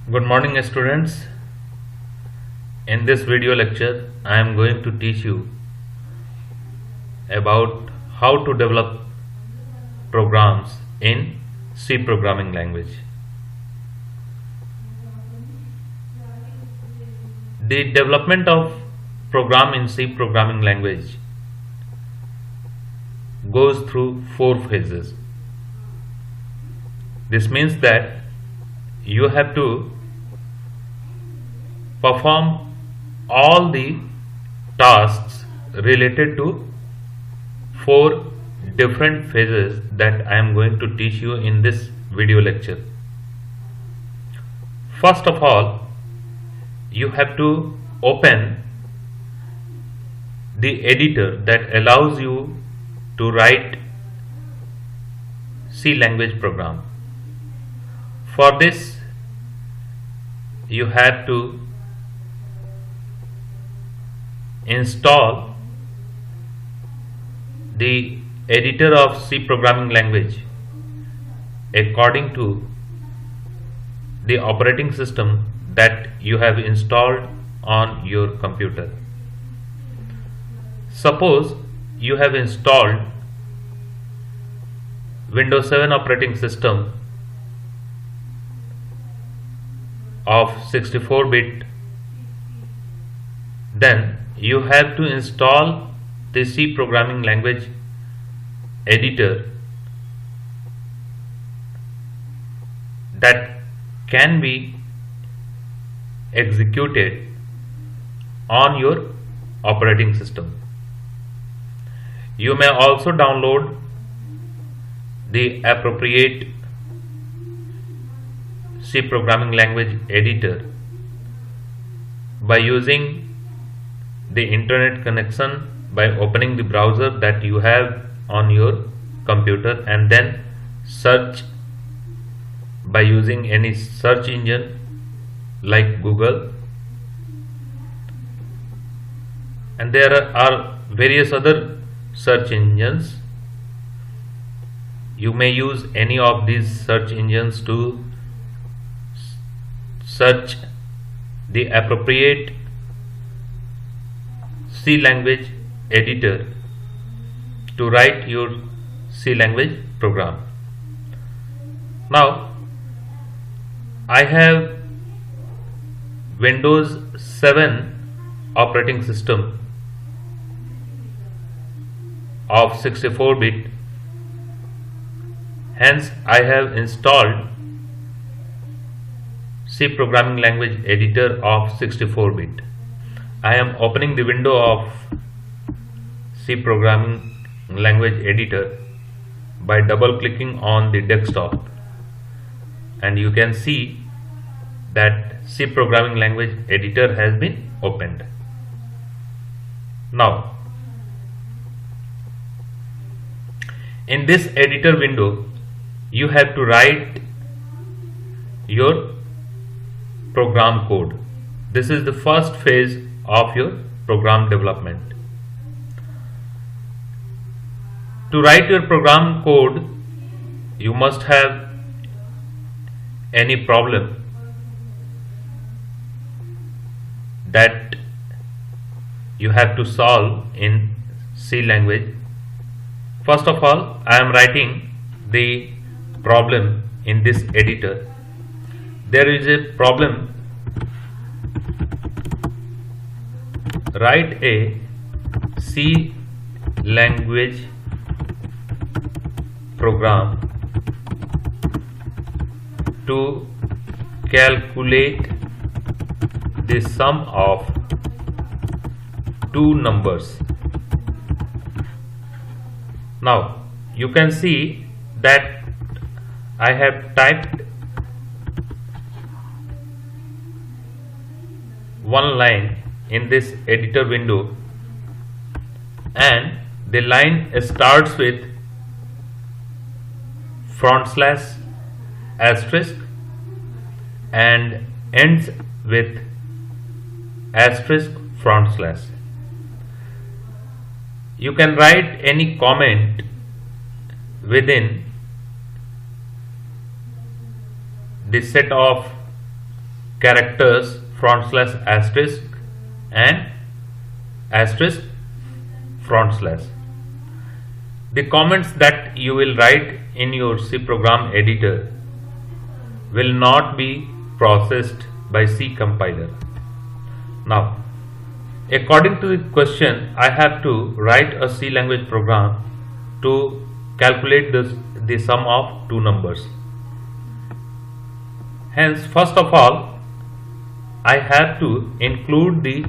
Good morning, students. In this video lecture, I am going to teach you about how to develop programs in C programming language. The development of program in C programming language goes through 4 phases. This means that you have to perform all the tasks related to 4 different phases that I am going to teach you in this video lecture. First of all, you have to open the editor that allows you to write C language program. For this, you have to install the editor of C programming language according to the operating system that you have installed on your computer. Suppose you have installed Windows 7 operating system of 64-bit, then you have to install the C programming language editor that can be executed on your operating system. You may also download the appropriate C programming language editor by using the internet connection, by opening the browser that you have on your computer, and then search by using any search engine like Google. And there are various other search engines. You may use any of these search engines to search the appropriate C language editor to write your C language program. Now, I have Windows 7 operating system of 64-bit. Hence, I have installed C programming language editor of 64-bit. I am opening the window of C programming language editor by double clicking on the desktop, and you can see that C programming language editor has been opened. Now, in this editor window, you have to write your program code. This is the first phase of your program development. To write your program code, you must have any problem that you have to solve in C language. First of all, I am writing the problem in this editor. There is a problem: write a C language program to calculate the sum of two numbers. Now, you can see that I have typed one line in this editor window, and the line starts with /* and ends with */. You can write any comment within the set of characters front slash asterisk and asterisk front slash. The comments that you will write in your C program editor will not be processed by C compiler. Now, according to the question, I have to write a C language program to calculate the sum of two numbers. Hence, first of all, I have to include the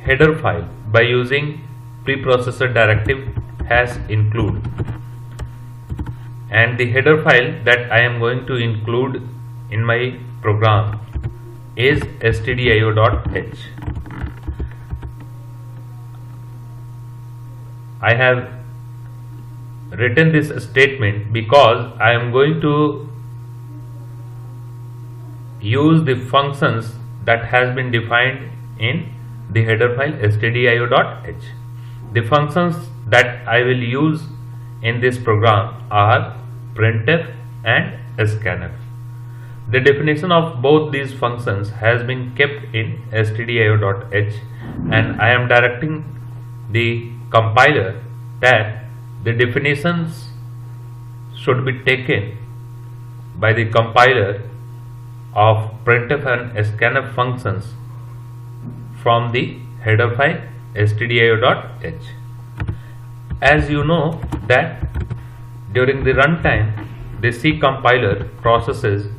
header file by using preprocessor directive #include, and the header file that I am going to include in my program is stdio.h. I have written this statement because I am going to use the functions that has been defined in the header file stdio.h. The functions that I will use in this program are printf and scanf. The definition of both these functions has been kept in stdio.h, and I am directing the compiler that the definitions should be taken by the compiler of printf and scanf functions from the header file stdio.h. As you know that during the runtime, the C compiler processes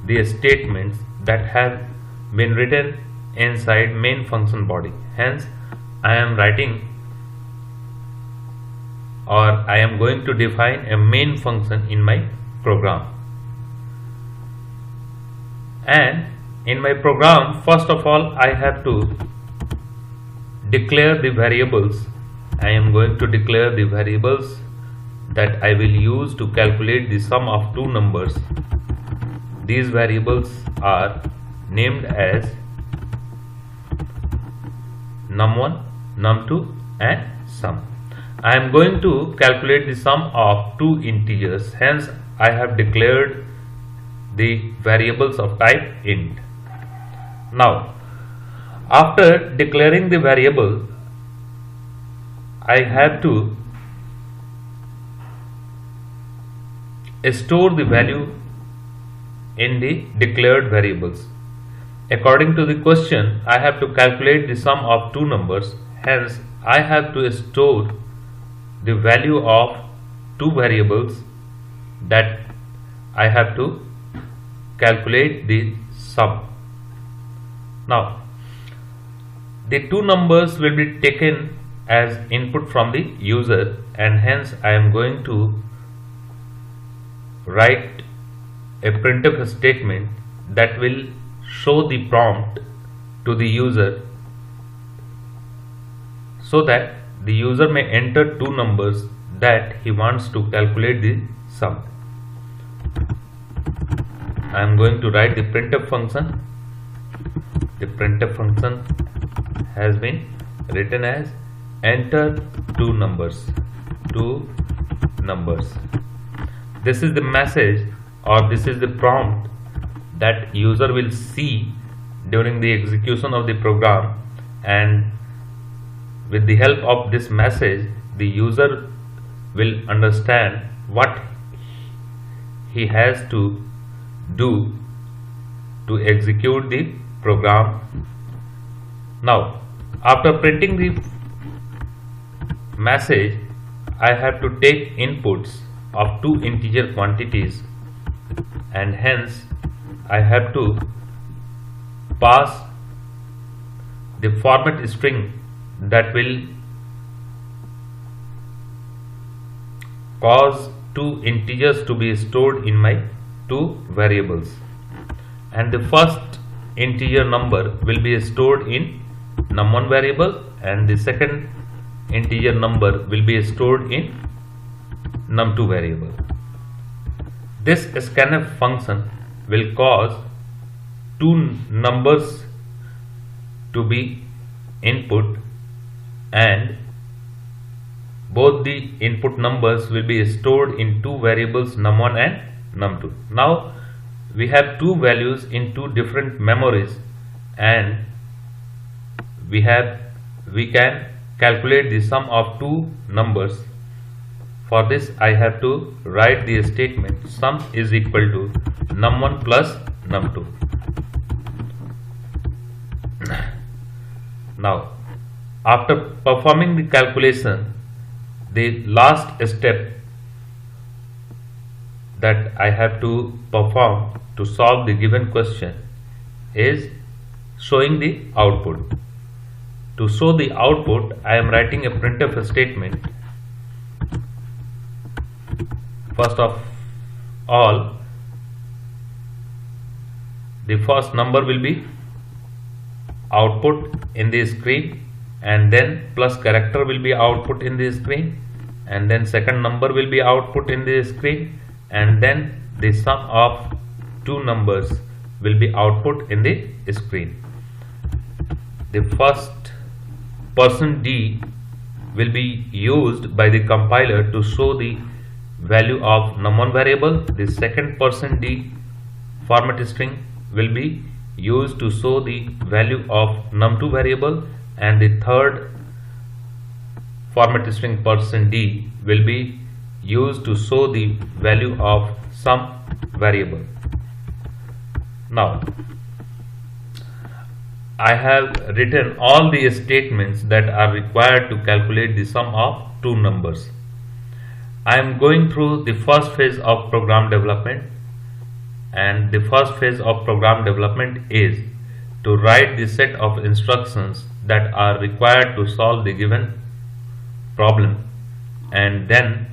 the statements that have been written inside main function body. Hence, I am writing, or I am going to define a main function in my program. And in my program, first of all, I have to declare the variables. I am going to declare the variables that I will use to calculate the sum of two numbers. These variables are named as num1, num2 and sum. I am going to calculate the sum of two integers. Hence, I have declared the variables of type int. Now, after declaring the variable, I have to store the value in the declared variables. According to the question, I have to calculate the sum of two numbers. Hence, I have to store the value of two variables that I have to calculate the sum. Now, the two numbers will be taken as input from the user, and hence I am going to write a printf statement that will show the prompt to the user so that the user may enter two numbers that he wants to calculate the sum. I am going to write the printf function. The printf function has been written as enter two numbers. This is the message, or this is the prompt that user will see during the execution of the program, and with the help of this message the user will understand what he has to do to execute the program. Now, after printing the message, I have to take inputs of two integer quantities, and hence I have to pass the format string that will cause two integers to be stored in my two variables, and the first integer number will be stored in num1 variable and the second integer number will be stored in num2 variable. This scanf function will cause two numbers to be input, and both the input numbers will be stored in two variables num1 and num2. Now we have two values in two different memories, and we can calculate the sum of two numbers. For this I have to write the statement sum is equal to num1 plus num2. Now, after performing the calculation, the last step that I have to perform to solve the given question is showing the output. To show the output, I am writing a printf statement. First of all, the first number will be output in the screen, and then plus character will be output in the screen, and then second number will be output in the screen, and then the sum of two numbers will be output in the screen. The first %d will be used by the compiler to show the value of num1 variable. The second %d format string will be used to show the value of num2 variable, and the third format string %d will be used to show the value of sum variable. Now, I have written all the statements that are required to calculate the sum of two numbers. I am going through the first phase of program development, and the first phase of program development is to write the set of instructions that are required to solve the given problem, and then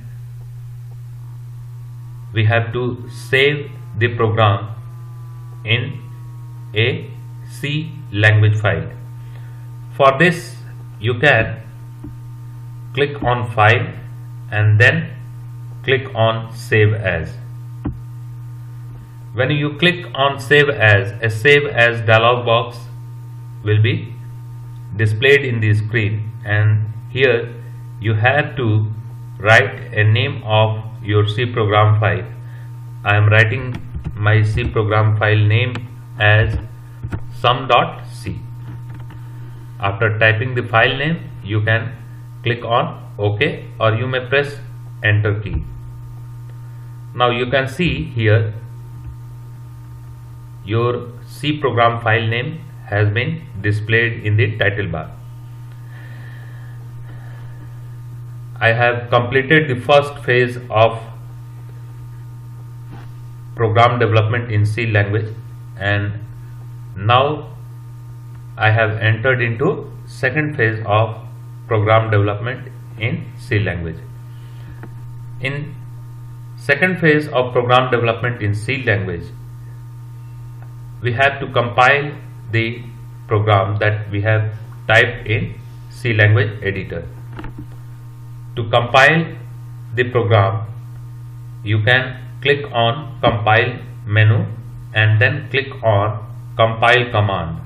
we have to save the program in a C language file. For this, you can click on File and then click on Save As. When you click on Save As, a Save As dialog box will be displayed in the screen, and here you have to write a name of your C program file. I am writing my C program file name as sum.c. After typing the file name, you can click on OK, or you may press Enter key. Now you can see here your C program file name has been displayed in the title bar. I have completed the first phase of program development in C language, and now I have entered into second phase of program development in C language. In second phase of program development in C language, we have to compile the program that we have typed in C language editor. To compile the program, you can click on Compile menu and then click on Compile command.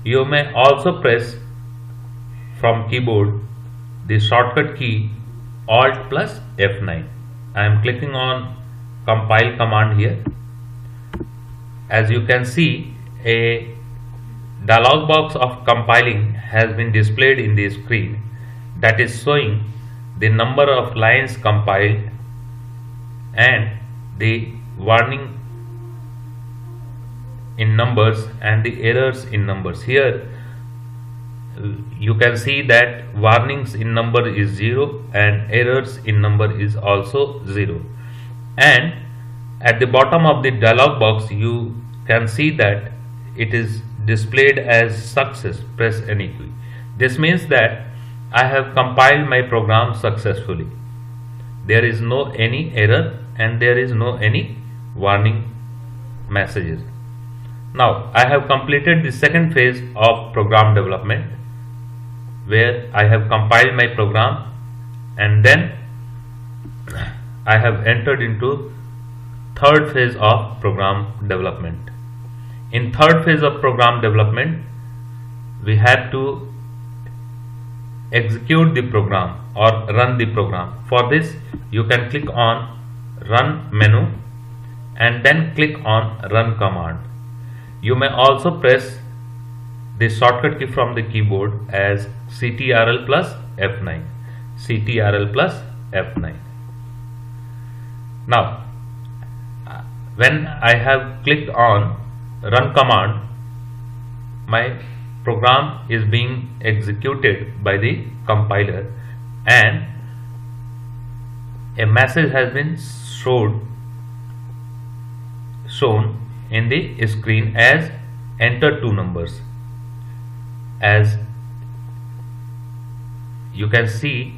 You may also press from keyboard the shortcut key Alt plus F9. I am clicking on Compile command here. As you can see, a dialog box of compiling has been displayed in the screen that is showing the number of lines compiled and the warning in numbers and the errors in numbers. Here you can see that warnings in number is 0 and errors in number is also 0, and at the bottom of the dialog box you can see that it is displayed as success. Press any key. This means that I have compiled my program successfully. There is no any error and there is no any warning messages. Now I have completed the second phase of program development, where I have compiled my program and then I have entered into third phase of program development. In third phase of program development, we have to execute the program or run the program. For this, you can click on Run menu and then click on Run command. You may also press the shortcut key from the keyboard as CTRL plus F9. CTRL plus F9. Now, when I have clicked on Run command, my program is being executed by the compiler and a message has been shown in the screen as enter two numbers. As you can see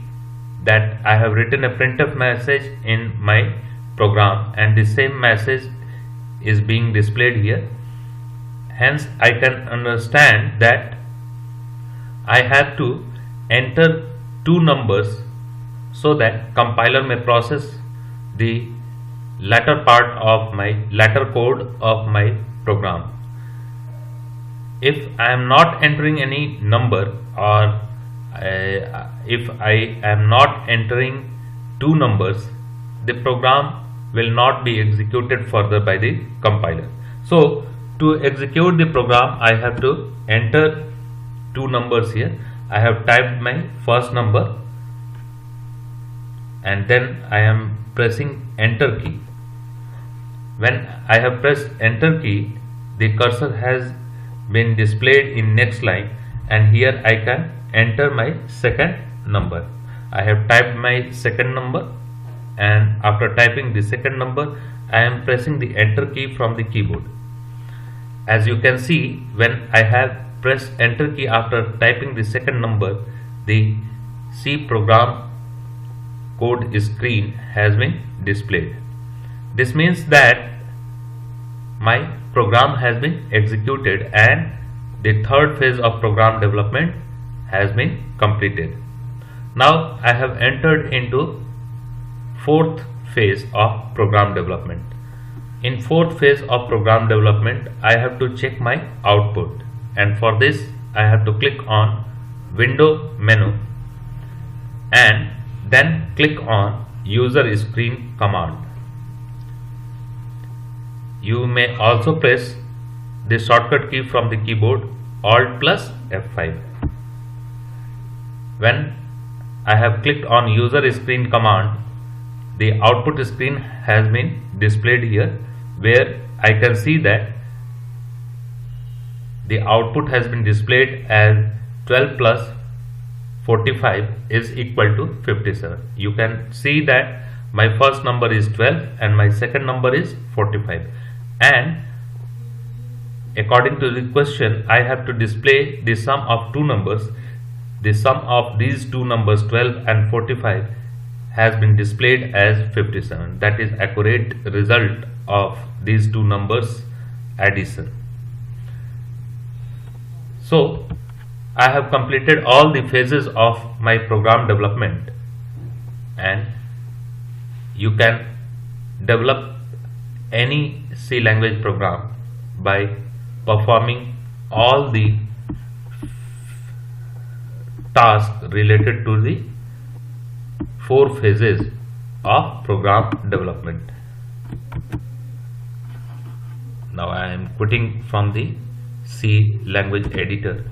that I have written a printf message in my program and the same message is being displayed here. Hence I can understand that I have to enter two numbers so that compiler may process the latter code of my program. If I am not entering any number, or if I am not entering two numbers, the program will not be executed further by the compiler. So to execute the program, I have to enter two numbers here. I have typed my first number and then I am pressing enter key. When I have pressed enter key, the cursor has been displayed in next line, and here I can enter my second number. I have typed my second number, and after typing the second number, I am pressing the enter key from the keyboard. As you can see, when I have pressed enter key after typing the second number, the C program code screen has been displayed. This means that my program has been executed and the third phase of program development has been completed. Now I have entered into fourth phase of program development. In fourth phase of program development, I have to check my output, and for this I have to click on Window menu and then click on User Screen command. You may also press the shortcut key from the keyboard Alt plus F5. When I have clicked on User Screen command, the output screen has been displayed here, where I can see that the output has been displayed as 12 plus 45 is equal to 57. You can see that my first number is 12 and my second number is 45, and according to the question I have to display the sum of two numbers. The sum of these two numbers 12 and 45 has been displayed as 57. That is accurate result of these two numbers addition. So I have completed all the phases of my program development, and you can develop any C language program by performing all the tasks related to the four phases of program development. Now I am quitting from the C language editor.